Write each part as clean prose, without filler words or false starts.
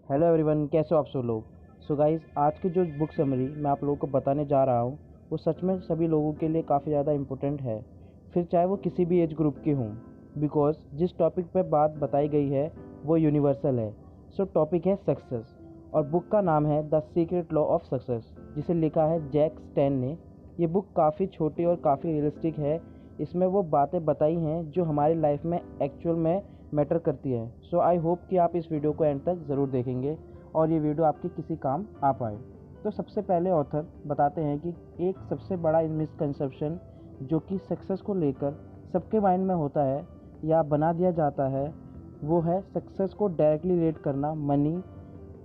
Hello everyone, कैसे हो आप सब लोग। सो गाइस, आज की जो बुक समरी मैं आप लोगों को बताने जा रहा हूँ वो सच में सभी लोगों के लिए काफ़ी ज़्यादा इम्पोर्टेंट है, फिर चाहे वो किसी भी एज ग्रुप के हों, बिकॉज जिस टॉपिक पे बात बताई गई है वो यूनिवर्सल है। सो टॉपिक है सक्सेस और बुक का नाम है the secret law of success, जिसे लिखा है जैक स्टैन ने। ये बुक काफ़ी छोटी और काफ़ी रियलिस्टिक है। इसमें वो बातें बताई हैं जो हमारी लाइफ में एक्चुअल में मैटर करती है। सो आई होप कि आप इस वीडियो को एंड तक ज़रूर देखेंगे और ये वीडियो आपके किसी काम आ पाए। तो सबसे पहले ऑथर बताते हैं कि एक सबसे बड़ा मिसकंसेप्शन जो कि सक्सेस को लेकर सबके माइंड में होता है या बना दिया जाता है, वो है सक्सेस को डायरेक्टली रिलेट करना मनी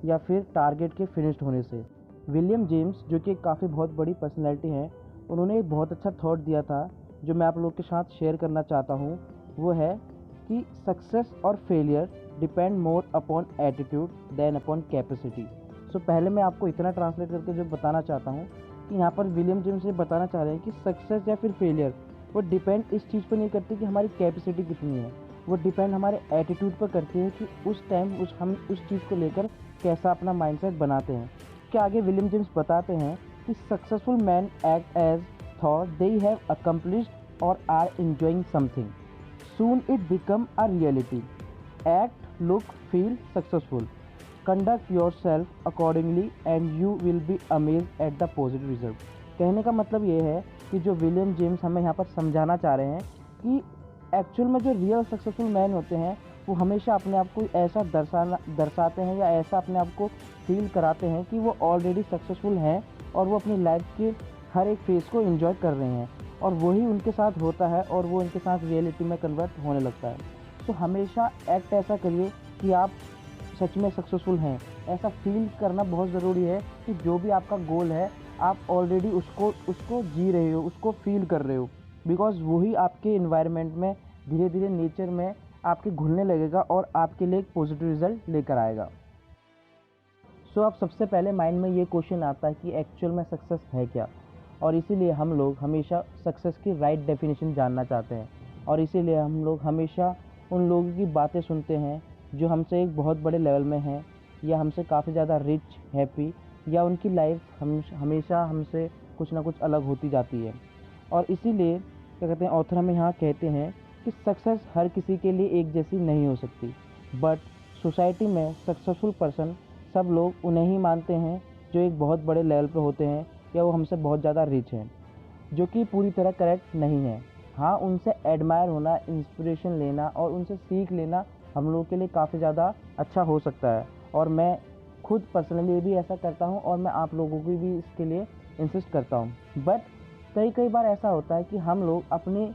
या फिर टारगेट के फिनिश्ड होने से। विलियम जेम्स, जो कि काफ़ी बहुत बड़ी पर्सनैलिटी हैं, उन्होंने एक बहुत अच्छा थॉट दिया था जो मैं आप लोग के साथ शेयर करना चाहता हूँ। वो है कि सक्सेस और failure depend more upon attitude than upon capacity. So पहले मैं आपको इतना ट्रांसलेट करके जो बताना चाहता हूँ कि यहाँ पर विलियम जेम्स ये बताना चाह रहे हैं कि सक्सेस या फिर फेलियर वो डिपेंड इस चीज़ पर नहीं करती कि हमारी कैपेसिटी कितनी है, वो डिपेंड हमारे एटीट्यूड पर करती है कि उस टाइम हम उस चीज़ को लेकर कैसा अपना माइंडसेट बनाते हैं। के आगे विलियम जेम्स बताते हैं कि successful man act as though they have accomplished और are enjoying something, soon it become a reality. Act, look, feel successful. Conduct yourself accordingly and you will be amazed at the positive result. कहने का मतलब ये है कि जो William James हमें यहाँ पर समझाना चाह रहे हैं कि एक्चुअल में जो रियल सक्सेसफुल मैन होते हैं वो हमेशा अपने आप को ऐसा दर्शाते हैं या ऐसा अपने आप को फील कराते हैं कि वो ऑलरेडी सक्सेसफुल हैं और वो अपनी लाइफ के हर एक फेज़ को एंजॉय कर रहे हैं और वही उनके साथ होता है और वो उनके साथ रियलिटी में कन्वर्ट होने लगता है। तो हमेशा एक्ट ऐसा करिए कि आप सच में सक्सेसफुल हैं। ऐसा फील करना बहुत ज़रूरी है कि जो भी आपका गोल है आप ऑलरेडी उसको जी रहे हो, उसको फील कर रहे हो, बिकॉज़ वही आपके इन्वायरमेंट में धीरे धीरे नेचर में आपके घुलने लगेगा और आपके लिए एक पॉजिटिव रिजल्ट लेकर आएगा। सो अब सबसे पहले माइंड में ये क्वेश्चन आता है कि एक्चुअल में सक्सेस है क्या, और इसीलिए हम लोग हमेशा सक्सेस की राइट डेफिनेशन जानना चाहते हैं और इसीलिए हम लोग हमेशा उन लोगों की बातें सुनते हैं जो हमसे एक बहुत बड़े लेवल में हैं या हमसे काफ़ी ज़्यादा रिच, हैप्पी, या उनकी लाइफ हमेशा हमसे कुछ ना कुछ अलग होती जाती है। और इसीलिए क्या कहते हैं, ऑथर हमें यहाँ कहते हैं कि सक्सेस हर किसी के लिए एक जैसी नहीं हो सकती, बट सोसाइटी में सक्सेसफुल पर्सन सब लोग उन्हें ही मानते हैं जो एक बहुत बड़े लेवल पे होते हैं या वो हमसे बहुत ज़्यादा रिच हैं, जो कि पूरी तरह करेक्ट नहीं है। हाँ, उनसे एडमायर होना, इंस्पिरेशन लेना और उनसे सीख लेना हम लोगों के लिए काफ़ी ज़्यादा अच्छा हो सकता है और मैं खुद पर्सनली भी ऐसा करता हूँ और मैं आप लोगों को भी इसके लिए इंसिस्ट करता हूँ। बट कई बार ऐसा होता है कि हम लोग अपनी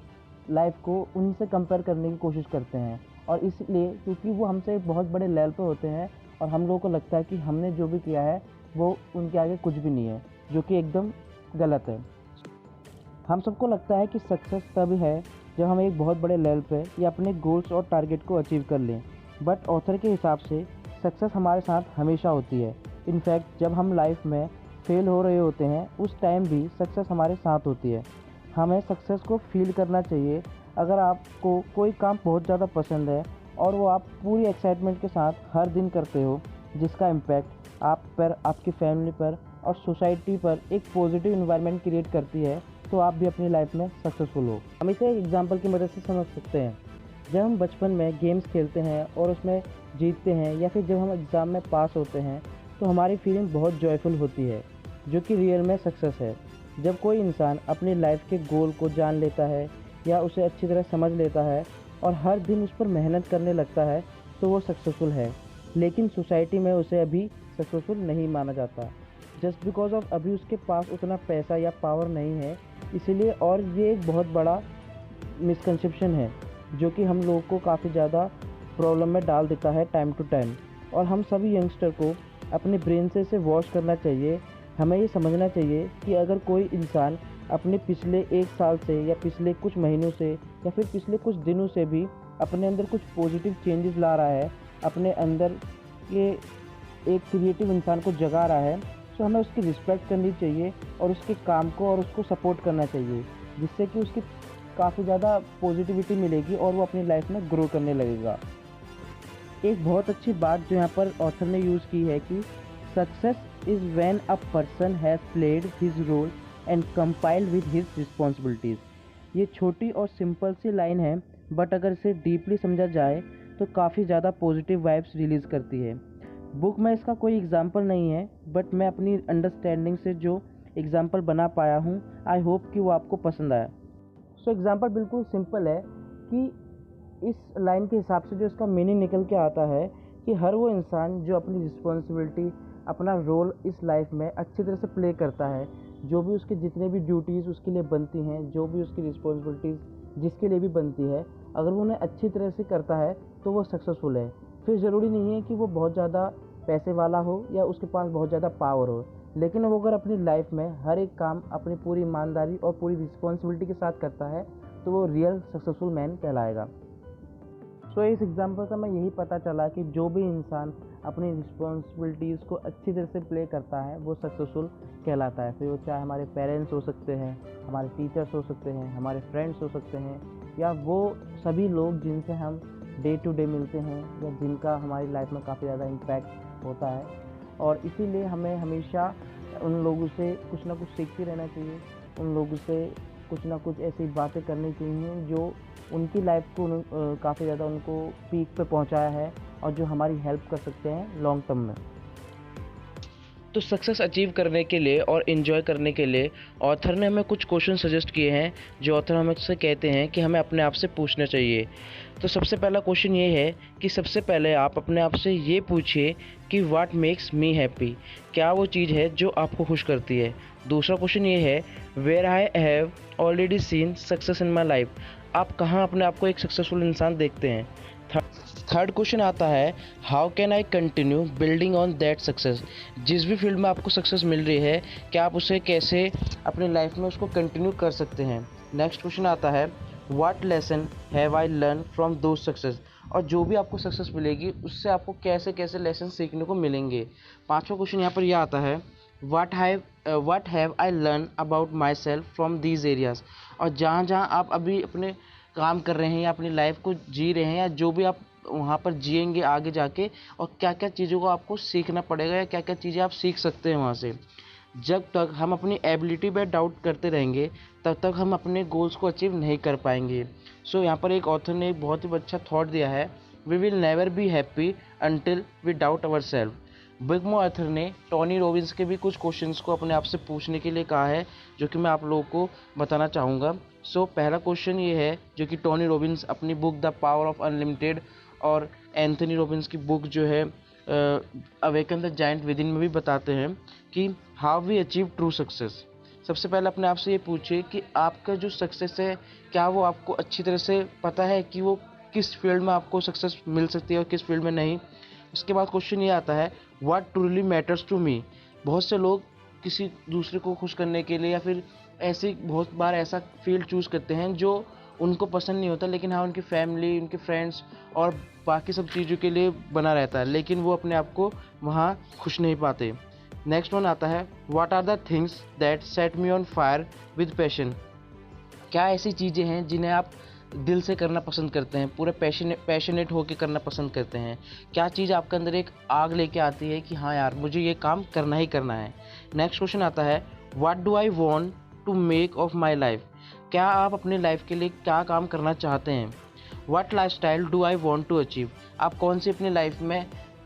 लाइफ को उन्हीं से कंपेयर करने की कोशिश करते हैं और इसलिए क्योंकि वो हमसे बहुत बड़े लेवल पे होते हैं और हम लोगों को लगता है कि हमने जो भी किया है वो उनके आगे कुछ भी नहीं है, जो कि एकदम गलत है। हम सबको लगता है कि सक्सेस तब है जब हम एक बहुत बड़े लेवल पे या अपने गोल्स और टारगेट को अचीव कर लें, बट ऑथर के हिसाब से सक्सेस हमारे साथ हमेशा होती है। इनफैक्ट जब हम लाइफ में फेल हो रहे होते हैं उस टाइम भी सक्सेस हमारे साथ होती है। हमें सक्सेस को फील करना चाहिए। अगर आपको कोई काम बहुत ज़्यादा पसंद है और वो आप पूरी एक्साइटमेंट के साथ हर दिन करते हो, जिसका इम्पैक्ट आप पर, आपकी फैमिली पर और सोसाइटी पर एक पॉजिटिव इन्वायरमेंट क्रिएट करती है, तो आप भी अपनी लाइफ में सक्सेसफुल हो। हम इसे एक एग्जांपल की मदद से समझ सकते हैं। जब हम बचपन में गेम्स खेलते हैं और उसमें जीतते हैं या फिर जब हम एग्ज़ाम में पास होते हैं तो हमारी फीलिंग बहुत जॉयफुल होती है, जो कि रियल में सक्सेस है। जब कोई इंसान अपनी लाइफ के गोल को जान लेता है या उसे अच्छी तरह समझ लेता है और हर दिन उस पर मेहनत करने लगता है तो वो सक्सेसफुल है। लेकिन सोसाइटी में उसे अभी सक्सेसफुल नहीं माना जाता, जस्ट बिकॉज ऑफ अभी उसके पास उतना पैसा या पावर नहीं है, इसीलिए। और ये एक बहुत बड़ा मिसकंसेप्शन है जो कि हम लोगों को काफ़ी ज़्यादा प्रॉब्लम में डाल देता है टाइम टू टाइम। और हम सभी यंगस्टर को अपने ब्रेन से इसे वॉश करना चाहिए। हमें ये समझना चाहिए कि अगर कोई इंसान अपने पिछले एक साल से या पिछले कुछ महीनों से या फिर पिछले कुछ दिनों से भी अपने अंदर कुछ पॉजिटिव चेंजेस ला रहा है, अपने अंदर के एक क्रिएटिव इंसान को जगा रहा है, तो हमें उसकी रिस्पेक्ट करनी चाहिए और उसके काम को और उसको सपोर्ट करना चाहिए, जिससे कि उसकी काफ़ी ज़्यादा पॉजिटिविटी मिलेगी और वो अपनी लाइफ में ग्रो करने लगेगा। एक बहुत अच्छी बात जो यहाँ पर ऑथर ने यूज़ की है कि success is when a person has played his role and compiled with his responsibilities. ये छोटी और सिंपल सी लाइन है, बट अगर इसे डीपली समझा जाए तो काफ़ी ज़्यादा पॉजिटिव वाइब्स रिलीज़ करती है। बुक में इसका कोई एग्जाम्पल नहीं है, बट मैं अपनी अंडरस्टैंडिंग से जो एग्जाम्पल बना पाया हूँ, आई होप कि वो आपको पसंद आया। सो एग्जाम्पल बिल्कुल सिंपल है कि इस लाइन के हिसाब से जो इसका मीनिंग निकल के आता है कि हर वो इंसान जो अपनी रिस्पॉन्सिबिलिटी, अपना रोल इस लाइफ में अच्छी तरह से प्ले करता है, जो भी उसके जितने भी ड्यूटीज़ उसके लिए बनती हैं, जो भी उसकी रिस्पॉन्सिबिलिटीज़ जिसके लिए भी बनती है, अगर वो उन्हें अच्छी तरह से करता है तो वो सक्सेसफुल है। फिर ज़रूरी नहीं है कि वो बहुत ज़्यादा पैसे वाला हो या उसके पास बहुत ज़्यादा पावर हो, लेकिन वो अगर अपनी लाइफ में हर एक काम अपनी पूरी ईमानदारी और पूरी रिस्पॉन्सिबिलिटी के साथ करता है तो वो रियल सक्सेसफुल मैन कहलाएगा। सो इस एग्जांपल से मैं यही पता चला कि जो भी इंसान अपनी रिस्पॉन्सिबिलिटीज़ को अच्छी तरह से प्ले करता है वो सक्सेसफुल कहलाता है। फिर वो चाहे हमारे पेरेंट्स हो सकते हैं, हमारे टीचर्स हो सकते हैं, हमारे फ्रेंड्स हो सकते हैं, या वो सभी लोग जिनसे हम डे टू डे मिलते हैं या जिनका हमारी लाइफ में काफ़ी ज़्यादा इम्पैक्ट होता है। और इसीलिए हमें हमेशा उन लोगों से कुछ ना कुछ सीखते रहना चाहिए, उन लोगों से कुछ ना कुछ ऐसी बातें करनी चाहिए जो उनकी लाइफ को काफ़ी ज़्यादा उनको पीक पे पहुंचाया है और जो हमारी हेल्प कर सकते हैं लॉन्ग टर्म में। तो सक्सेस अचीव करने के लिए और इन्जॉय करने के लिए ऑथर ने हमें कुछ क्वेश्चन सजेस्ट किए हैं जो ऑथर हमें से कहते हैं कि हमें अपने आप से पूछना चाहिए। तो सबसे पहला क्वेश्चन ये है कि सबसे पहले आप अपने आप से ये पूछिए कि व्हाट मेक्स मी हैप्पी, क्या वो चीज़ है जो आपको खुश करती है। दूसरा क्वेश्चन ये है where I have already seen success in my life, आप कहाँ अपने आप को एक सक्सेसफुल इंसान देखते हैं। थर्ड क्वेश्चन आता है how can I continue building on that success, जिस भी फील्ड में आपको सक्सेस मिल रही है क्या आप उसे कैसे अपनी लाइफ में उसको कंटिन्यू कर सकते हैं। नेक्स्ट क्वेश्चन आता है what lesson have I learn from those success, और जो भी आपको सक्सेस मिलेगी उससे आपको कैसे कैसे लेसन सीखने को मिलेंगे। पांचवा क्वेश्चन यहाँ पर यह आता है what have I learn about my self from these areas, और जहाँ जहाँ आप अभी अपने काम कर रहे हैं या अपनी लाइफ को जी रहे हैं या जो भी आप वहाँ पर जिएंगे आगे जाके, और क्या क्या चीज़ों को आपको सीखना पड़ेगा या क्या क्या चीज़ें आप सीख सकते हैं वहाँ से। जब तक हम अपनी एबिलिटी पे डाउट करते रहेंगे तब तक हम अपने गोल्स को अचीव नहीं कर पाएंगे। सो यहाँ पर एक ऑथर ने एक बहुत ही अच्छा थॉट दिया है, we will never be happy until we doubt our self. Book में ऑथर ने टोनी रॉबिन्स के भी कुछ क्वेश्चंस को अपने आप से पूछने के लिए कहा है जो कि मैं आप लोगों को बताना चाहूँगा। सो पहला क्वेश्चन ये है जो कि टोनी रॉबिन्स अपनी book the power of unlimited और एंथनी रॉबिन्स की बुक जो है awaken the giant within में भी बताते हैं कि how we achieve true success. सबसे पहले अपने आप से ये पूछिए कि आपका जो सक्सेस है क्या वो आपको अच्छी तरह से पता है कि वो किस फील्ड में आपको सक्सेस मिल सकती है और किस फील्ड में नहीं। उसके बाद क्वेश्चन ये आता है what truly matters to me. बहुत से लोग किसी दूसरे को खुश करने के लिए या फिर ऐसे बहुत बार ऐसा फील्ड चूज़ करते हैं जो उनको पसंद नहीं होता, लेकिन हाँ उनकी फैमिली, उनके फ्रेंड्स और बाकी सब चीज़ों के लिए बना रहता है, लेकिन वो अपने आप को वहाँ खुश नहीं पाते। नेक्स्ट वन आता है what are the things that set me on fire with passion, क्या ऐसी चीज़ें हैं जिन्हें आप दिल से करना पसंद करते हैं, पूरे पैशनेट होकर करना पसंद करते हैं। क्या चीज़ आपके अंदर एक आग लेके आती है कि हाँ यार मुझे ये काम करना ही करना है। नेक्स्ट क्वेश्चन आता है what do I want to make of my life, क्या आप अपनी लाइफ के लिए क्या काम करना चाहते हैं। What lifestyle do I want to achieve, आप कौन सी अपनी लाइफ में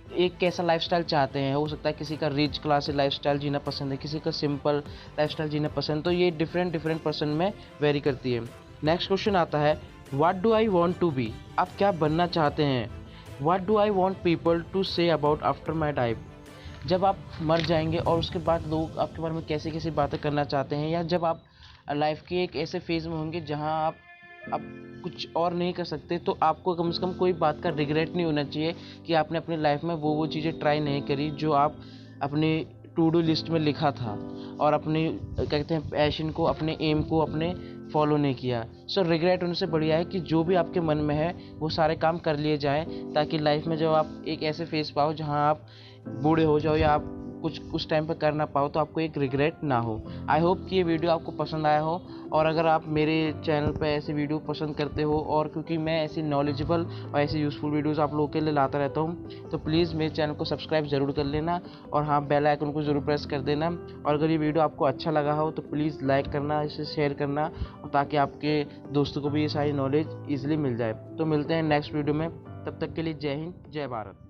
एक कैसा लाइफस्टाइल चाहते हैं। हो सकता है किसी का रिच क्लास लाइफस्टाइल जीना पसंद है, किसी का सिंपल लाइफस्टाइल जीना पसंद, तो ये डिफरेंट पर्सन में वेरी करती है। नेक्स्ट क्वेश्चन आता है what do I want to be, आप क्या बनना चाहते हैं। What do I want people to say about after my dive, जब आप मर जाएंगे और उसके बाद लोग आपके बारे में कैसी कैसी बातें करना चाहते हैं, या जब आप लाइफ के एक ऐसे फेज़ में होंगे जहां आप अब कुछ और नहीं कर सकते, तो आपको कम से कम कोई बात का रिग्रेट नहीं होना चाहिए कि आपने अपनी लाइफ में वो चीज़ें ट्राई नहीं करी जो आप अपनी टू डू लिस्ट में लिखा था, और अपने कहते हैं पैशन को, अपने एम को अपने फॉलो नहीं किया। सो रिग्रेट होने से बढ़िया है कि जो भी आपके मन में है वो सारे काम कर लिए जाएं, ताकि लाइफ में जब आप एक ऐसे फेज़ पाओ जहां आप बूढ़े हो जाओ या आप कुछ उस टाइम पर कर ना पाओ तो आपको एक रिग्रेट ना हो। आई होप कि ये वीडियो आपको पसंद आया हो, और अगर आप मेरे चैनल पे ऐसे वीडियो पसंद करते हो, और क्योंकि मैं ऐसी नॉलेजेबल और ऐसी यूज़फुल वीडियोज़ आप लोगों के लिए लाता रहता हूँ, तो प्लीज़ मेरे चैनल को सब्सक्राइब ज़रूर कर लेना, और हाँ, बेल आइकन को ज़रूर प्रेस कर देना। और अगर ये वीडियो आपको अच्छा लगा हो तो प्लीज़ लाइक करना, इसे शेयर करना, ताकि आपके दोस्तों को भी ये सारी नॉलेज ईजिली मिल जाए। तो मिलते हैं नेक्स्ट वीडियो में, तब तक के लिए जय हिंद, जय भारत।